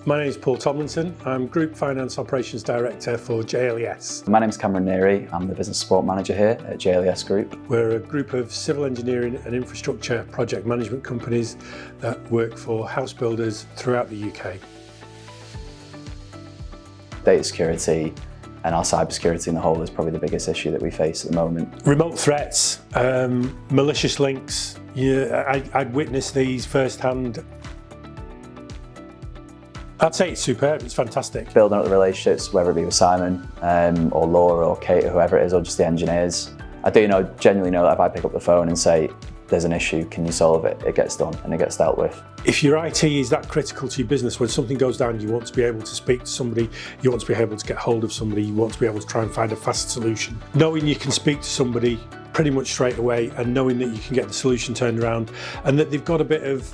My name is Paul Tomlinson. I'm Group Finance Operations Director for JLES. My name's Cameron Neary. I'm the Business Support Manager here at JLES Group. We're a group of civil engineering and infrastructure project management companies that work for house builders throughout the UK. Data security and our cybersecurity in the whole is probably the biggest issue that we face at the moment. Remote threats, malicious links, I'd witnessed these firsthand. I'd say it's superb, it's fantastic. Building up the relationships, whether it be with Simon or Laura or Kate or whoever it is, or just the engineers. I do genuinely know that if I pick up the phone and say, there's an issue, can you solve it? It gets done and it gets dealt with. If your IT is that critical to your business, when something goes down, you want to be able to speak to somebody, you want to be able to get hold of somebody, you want to be able to try and find a fast solution. Knowing you can speak to somebody pretty much straight away and knowing that you can get the solution turned around and that they've got a bit of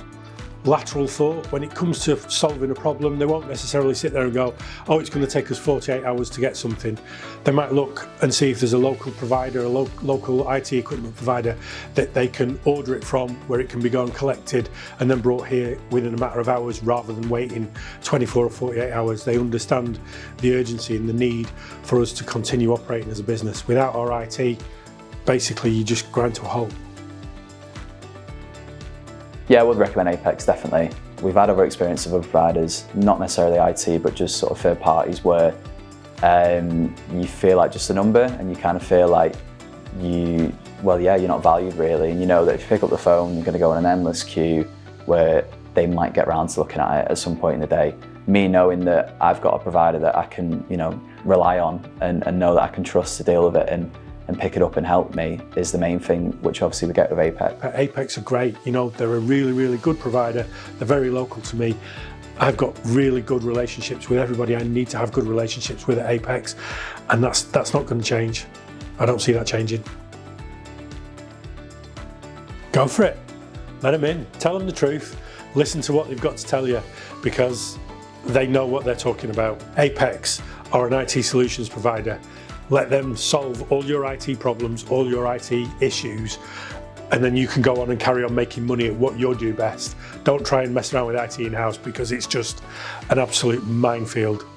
lateral thought. When it comes to solving a problem, they won't necessarily sit there and go, oh, it's going to take us 48 hours to get something. They might look and see if there's a local provider, a local IT equipment provider that they can order it from, where it can be gone collected and then brought here within a matter of hours rather than waiting 24 or 48 hours. They understand the urgency and the need for us to continue operating as a business. Without our IT, basically you just grind to a halt. Yeah, I would recommend Apex, definitely. We've had other experience of other providers, not necessarily IT, but just sort of third parties where you feel like just a number and you kind of feel like you're not valued really. And you know that if you pick up the phone, you're going to go on an endless queue where they might get around to looking at it at some point in the day. Me knowing that I've got a provider that I can, rely on and know that I can trust to deal with it and pick it up and help me is the main thing, which obviously we get with Apex. Apex are great, they're a really, really good provider. They're very local to me. I've got really good relationships with everybody I need to have good relationships with at Apex, and that's not going to change. I don't see that changing. Go for it. Let them in, tell them the truth, listen to what they've got to tell you, because they know what they're talking about. Apex are an IT solutions provider. Let them solve all your IT problems, all your IT issues, and then you can go on and carry on making money at what you do best. Don't try and mess around with IT in-house because it's just an absolute minefield.